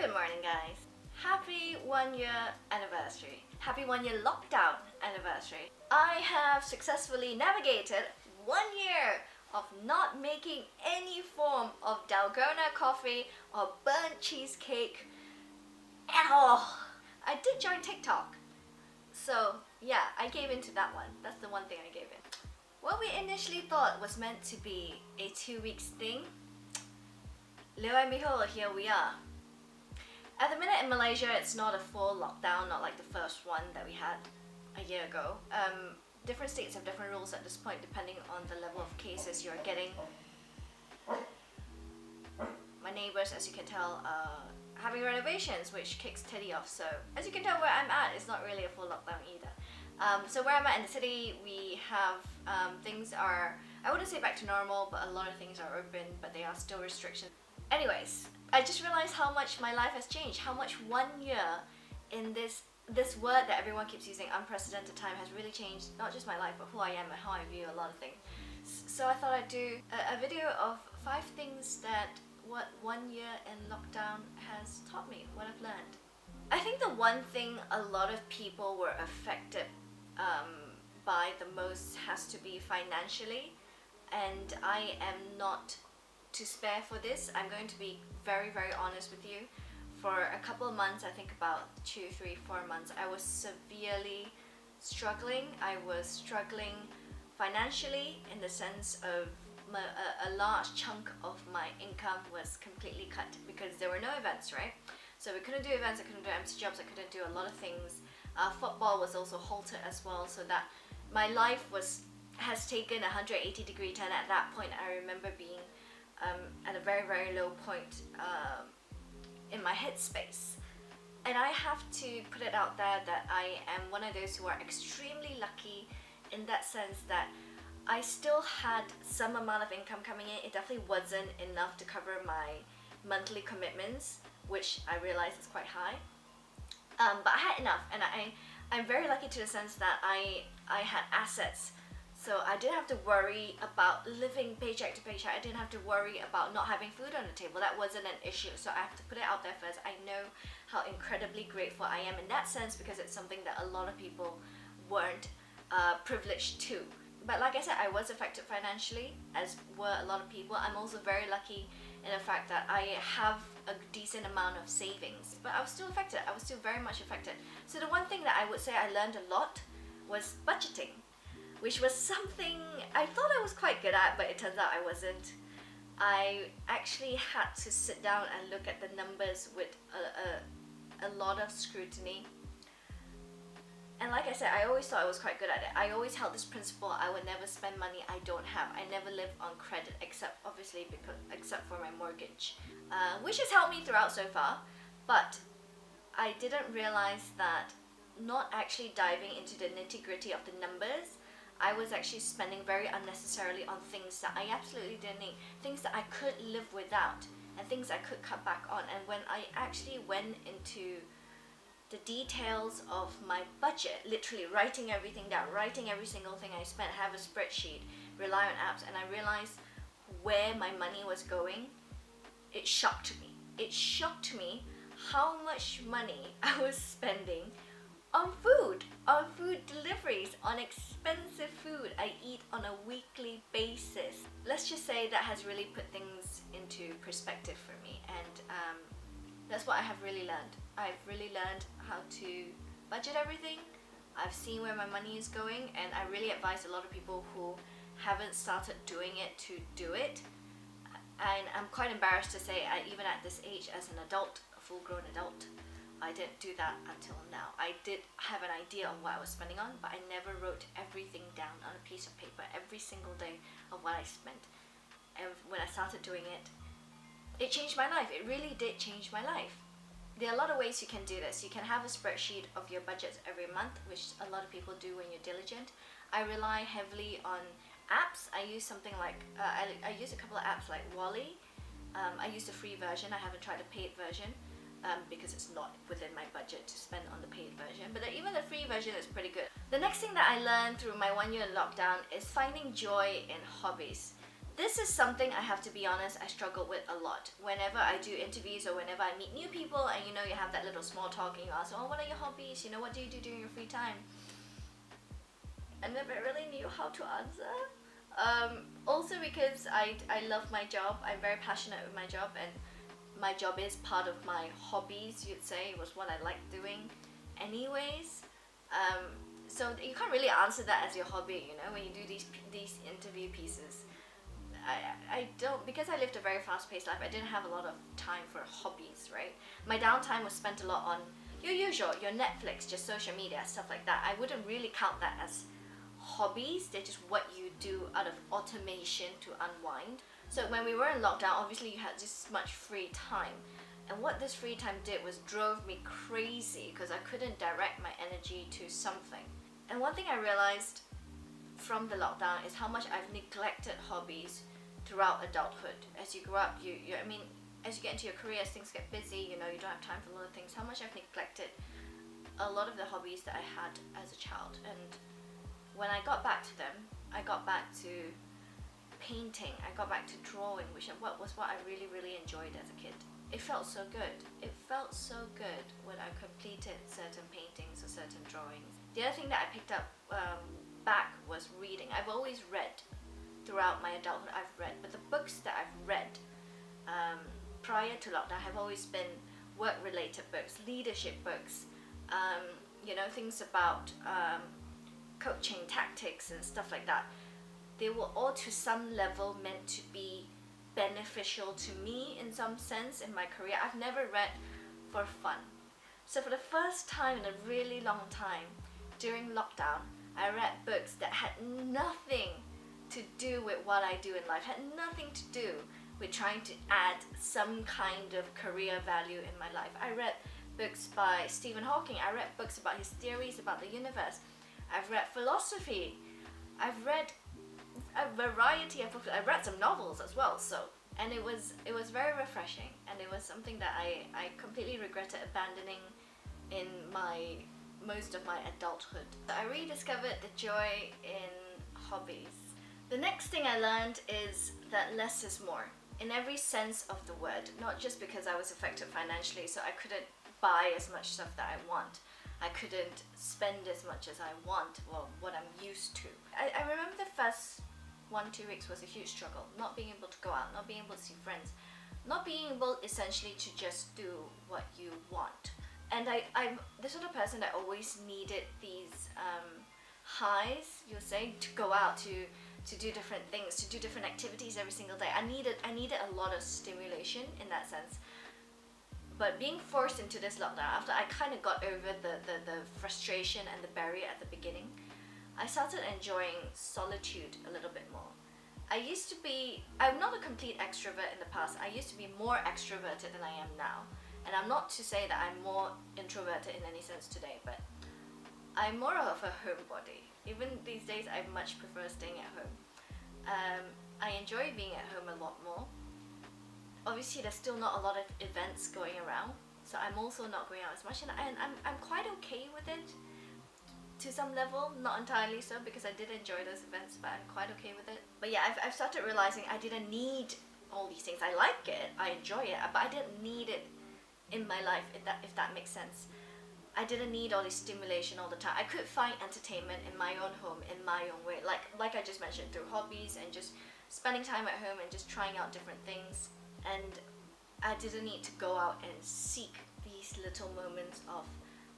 Good morning, guys. Happy 1 year anniversary. Happy 1 year lockdown anniversary. I have successfully navigated 1 year of not making any form of dalgona coffee or burnt cheesecake at all. I did join TikTok. So yeah, I gave in to that one. That's the one thing I gave in. What we initially thought was meant to be a 2 weeks thing, lo and behold, here we are. At the minute in Malaysia, it's not a full lockdown, not like the first one that we had a year ago. Different states have different rules at this point depending on the level of cases you're getting. My neighbors, as you can tell, are having renovations, which kicks Teddy off. So as you can tell, where I'm at, it's not really a full lockdown either. So where I'm at in the city, we have things are, I wouldn't say back to normal, but a lot of things are open, but they are still restrictions. Anyways, I just realized how much my life has changed, how much 1 year in this word that everyone keeps using, unprecedented time, has really changed not just my life, but who I am and how I view a lot of things. So I thought I'd do a video of 5 things that what 1 year in lockdown has taught me, what I've learned. I think the one thing a lot of people were affected by the most has to be financially, and I am not to spare for this. I'm going to be very, very honest with you. For a couple of months, I think about 2, 3, 4 months, I was severely struggling. I was struggling financially in the sense of a large chunk of my income was completely cut because there were no events, right? So we couldn't do events, I couldn't do empty jobs, I couldn't do a lot of things. Football was also halted as well, so that my life has taken a 180-degree turn. At that point, I remember being at a very, very low point in my headspace. And I have to put it out there that I am one of those who are extremely lucky in that sense that I still had some amount of income coming in. It definitely wasn't enough to cover my monthly commitments, which I realize is quite high. But I had enough, and I'm very lucky to the sense that I had assets. So I didn't have to worry about living paycheck to paycheck. I didn't have to worry about not having food on the table. That wasn't an issue. So I have to put it out there first. I know how incredibly grateful I am in that sense because it's something that a lot of people weren't privileged to. But like I said, I was affected financially, as were a lot of people. I'm also very lucky in the fact that I have a decent amount of savings. But I was still affected. I was still very much affected. So the one thing that I would say I learned a lot was budgeting, which was something I thought I was quite good at, but it turns out I wasn't. I actually had to sit down and look at the numbers with a lot of scrutiny. And like I said, I always thought I was quite good at it. I always held this principle: I would never spend money I don't have. I never live on credit, except for my mortgage, which has helped me throughout so far. But I didn't realize that not actually diving into the nitty-gritty of the numbers, I was actually spending very unnecessarily on things that I absolutely didn't need, things that I could live without, and things I could cut back on. And when I actually went into the details of my budget, literally writing everything down, writing every single thing I spent, have a spreadsheet, rely on apps, and I realized where my money was going, it shocked me. It shocked me how much money I was spending on food deliveries, on expensive food I eat on a weekly basis. Let's just say that has really put things into perspective for me, and that's what I have really learned. I've really learned how to budget everything. I've seen where my money is going, and I really advise a lot of people who haven't started doing it to do it. And I'm quite embarrassed to say, even at this age, as an adult, a full-grown adult, I didn't do that until now. I did have an idea of what I was spending on, but I never wrote everything down on a piece of paper every single day of what I spent. And when I started doing it, it changed my life. It really did change my life. There are a lot of ways you can do this. You can have a spreadsheet of your budgets every month, which a lot of people do when you're diligent. I rely heavily on apps. I use something like, I use a couple of apps like Wally. I use the free version. I haven't tried the paid version because it's not within my budget to spend on the paid version. But even the free version is pretty good. The next thing that I learned through my 1 year lockdown is finding joy in hobbies. This is something I have to be honest, I struggle with a lot. Whenever I do interviews or whenever I meet new people and you have that little small talk and you ask, oh, what are your hobbies? What do you do during your free time? I never really knew how to answer. Also because I love my job. I'm very passionate with my job, and my job is part of my hobbies, you'd say. It was what I like doing anyways. So you can't really answer that as your hobby, when you do these interview pieces. I don't, because I lived a very fast-paced life, I didn't have a lot of time for hobbies, right? My downtime was spent a lot on your usual, your Netflix, just social media, stuff like that. I wouldn't really count that as hobbies. They're just what you do out of automation to unwind. So when we were in lockdown, obviously you had this much free time. And what this free time did was drove me crazy because I couldn't direct my energy to something. And one thing I realized from the lockdown is how much I've neglected hobbies throughout adulthood. As you grow up, as you get into your career, as things get busy, you don't have time for a lot of things. How much I've neglected a lot of the hobbies that I had as a child. And when I got back to them, I got back to painting, I got back to drawing, which was what I really, really enjoyed as a kid. It felt so good. It felt so good when I completed certain paintings or certain drawings. The other thing that I picked up back was reading. I've always read throughout my adulthood. I've read, but the books that I've read prior to lockdown have always been work-related books, leadership books, things about coaching tactics and stuff like that. They were all to some level meant to be beneficial to me in some sense in my career. I've never read for fun. So for the first time in a really long time, during lockdown, I read books that had nothing to do with what I do in life, had nothing to do with trying to add some kind of career value in my life. I read books by Stephen Hawking. I read books about his theories about the universe. I've read philosophy. I've read a variety of books. I read some novels as well, and it was very refreshing, and it was something that I completely regretted abandoning in most of my adulthood. So I rediscovered the joy in hobbies. The next thing I learned is that less is more, in every sense of the word, not just because I was affected financially, so I couldn't buy as much stuff that I want. I couldn't spend as much as I want, well, what I'm used to. I remember the first 1-2 weeks was a huge struggle, not being able to go out, not being able to see friends, not being able essentially to just do what you want. And I'm the sort of person that always needed these highs, you'll say, to go out, to do different things, to do different activities every single day. I needed a lot of stimulation in that sense. But being forced into this lockdown, after I kind of got over the frustration and the barrier at the beginning, I started enjoying solitude a little bit more. I'm not a complete extrovert in the past. I used to be more extroverted than I am now. And I'm not to say that I'm more introverted in any sense today, but I'm more of a homebody. Even these days, I much prefer staying at home. I enjoy being at home a lot more. Obviously, there's still not a lot of events going around, so I'm also not going out as much, and I'm quite okay with it to some level, not entirely so, because I did enjoy those events, but I'm quite okay with it. But yeah, I've started realizing I didn't need all these things. I like it, I enjoy it, but I didn't need it in my life, if that makes sense. I didn't need all this stimulation all the time. I could find entertainment in my own home, in my own way, like I just mentioned, through hobbies and just spending time at home and just trying out different things. And I didn't need to go out and seek these little moments of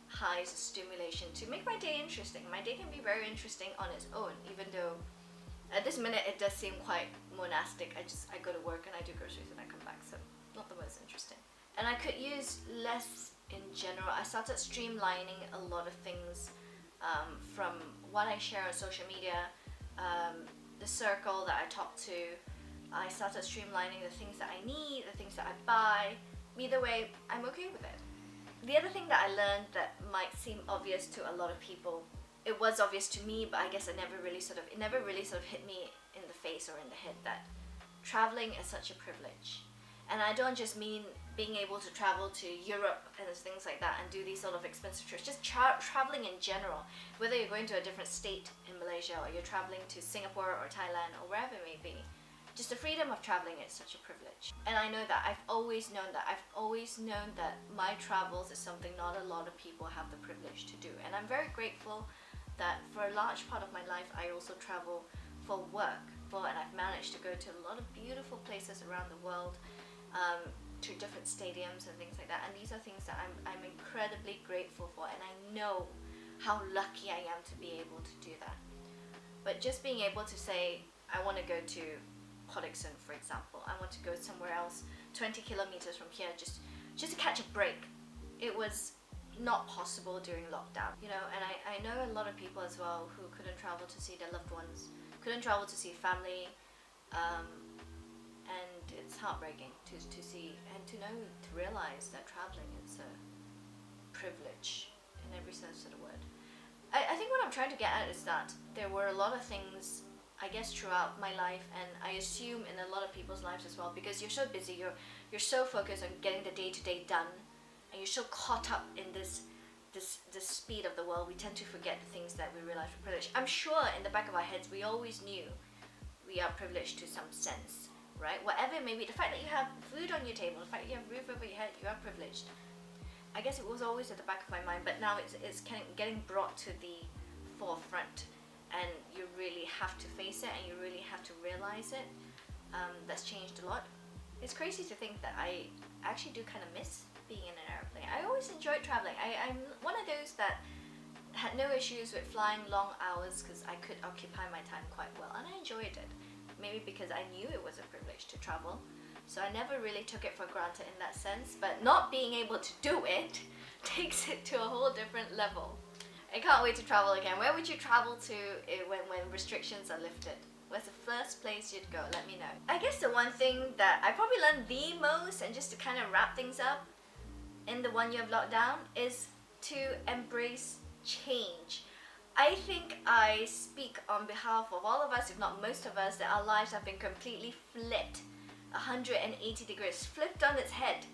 highs, stimulation to make my day interesting. My day can be very interesting on its own, even though at this minute it does seem quite monastic. I go to work and I do groceries and I come back, so not the most interesting. And I could use less in general. I started streamlining a lot of things from what I share on social media, the circle that I talk to. I started streamlining the things that I need, the things that I buy. Either way, I'm okay with it. The other thing that I learned that might seem obvious to a lot of people, it was obvious to me, but I guess it never really sort of hit me in the face or in the head, that traveling is such a privilege. And I don't just mean being able to travel to Europe and things like that and do these sort of expensive trips, just traveling in general, whether you're going to a different state in Malaysia or you're traveling to Singapore or Thailand or wherever it may be. just the freedom of traveling is such a privilege. And I know that I've always known that my travels is something not a lot of people have the privilege to do. And I'm very grateful that for a large part of my life I also travel for work. And I've managed to go to a lot of beautiful places around the world, to different stadiums and things like that. And these are things that I'm incredibly grateful for, and I know how lucky I am to be able to do that. But just being able to say, I want to go to Podixon, for example, I want to go somewhere else 20 kilometers from here just to catch a break. It was not possible during lockdown, you know. And I know a lot of people as well who couldn't travel to see their loved ones, couldn't travel to see family, and it's heartbreaking to see and to realize that traveling is a privilege in every sense of the word. I think what I'm trying to get at is that there were a lot of things, I guess, throughout my life, and I assume in a lot of people's lives as well, because you're so busy, you're so focused on getting the day-to-day done, and you're so caught up in this speed of the world, we tend to forget the things that we realize we're privileged. I'm sure in the back of our heads we always knew we are privileged to some sense, right? Whatever it may be, the fact that you have food on your table, the fact that you have a roof over your head, you are privileged. I guess it was always at the back of my mind, but now it's kind of getting brought to the forefront, and you really have to face it, and you really have to realize it. That's changed a lot. It's crazy to think that I actually do kind of miss being in an airplane. I always enjoyed traveling. I'm one of those that had no issues with flying long hours because I could occupy my time quite well, and I enjoyed it. Maybe because I knew it was a privilege to travel. So I never really took it for granted in that sense, but not being able to do it takes it to a whole different level. I can't wait to travel again. Where would you travel to when restrictions are lifted? Where's the first place you'd go? Let me know. I guess the one thing that I probably learned the most, and just to kind of wrap things up in the 1 year of lockdown, is to embrace change. I think I speak on behalf of all of us, if not most of us, that our lives have been completely flipped 180 degrees, flipped on its head.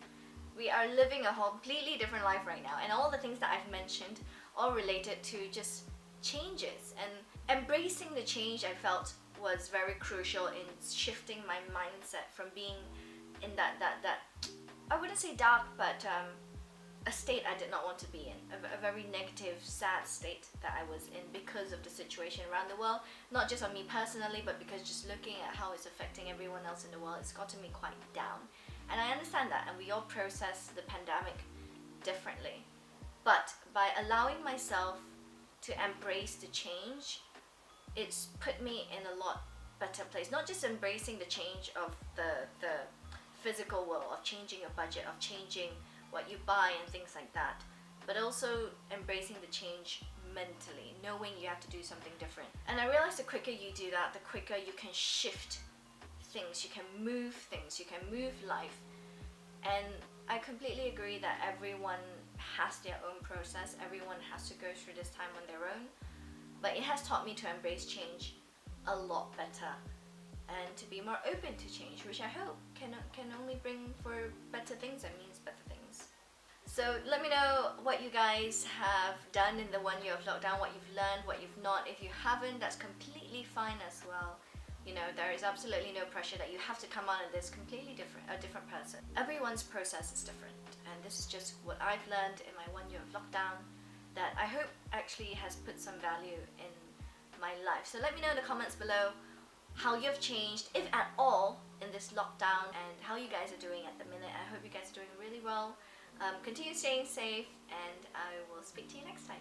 We are living a completely different life right now, and all the things that I've mentioned all related to just changes, and embracing the change I felt was very crucial in shifting my mindset from being in that I wouldn't say dark, but a state I did not want to be in, a very negative, sad state that I was in because of the situation around the world. Not just on me personally, but because just looking at how it's affecting everyone else in the world, it's gotten me quite down. And I understand that, and we all process the pandemic differently. But by allowing myself to embrace the change, it's put me in a lot better place. Not just embracing the change of the physical world, of changing your budget, of changing what you buy and things like that, but also embracing the change mentally, knowing you have to do something different. And I realized the quicker you do that, the quicker you can shift things, you can move things, you can move life. And I completely agree that everyone has their own process, everyone has to go through this time on their own, but it has taught me to embrace change a lot better and to be more open to change, which I hope can only bring for better things and means better things. So let me know what you guys have done in the 1 year of lockdown, what you've learned, what you've not. If you haven't, that's completely fine as well. You know, there is absolutely no pressure that you have to come out of this completely a different person. Everyone's process is different, and this is just what I've learned in my 1 year of lockdown that I hope actually has put some value in my life. So let me know in the comments below how you've changed, if at all, in this lockdown, and how you guys are doing at the minute. I hope you guys are doing really well. Continue staying safe, and I will speak to you next time.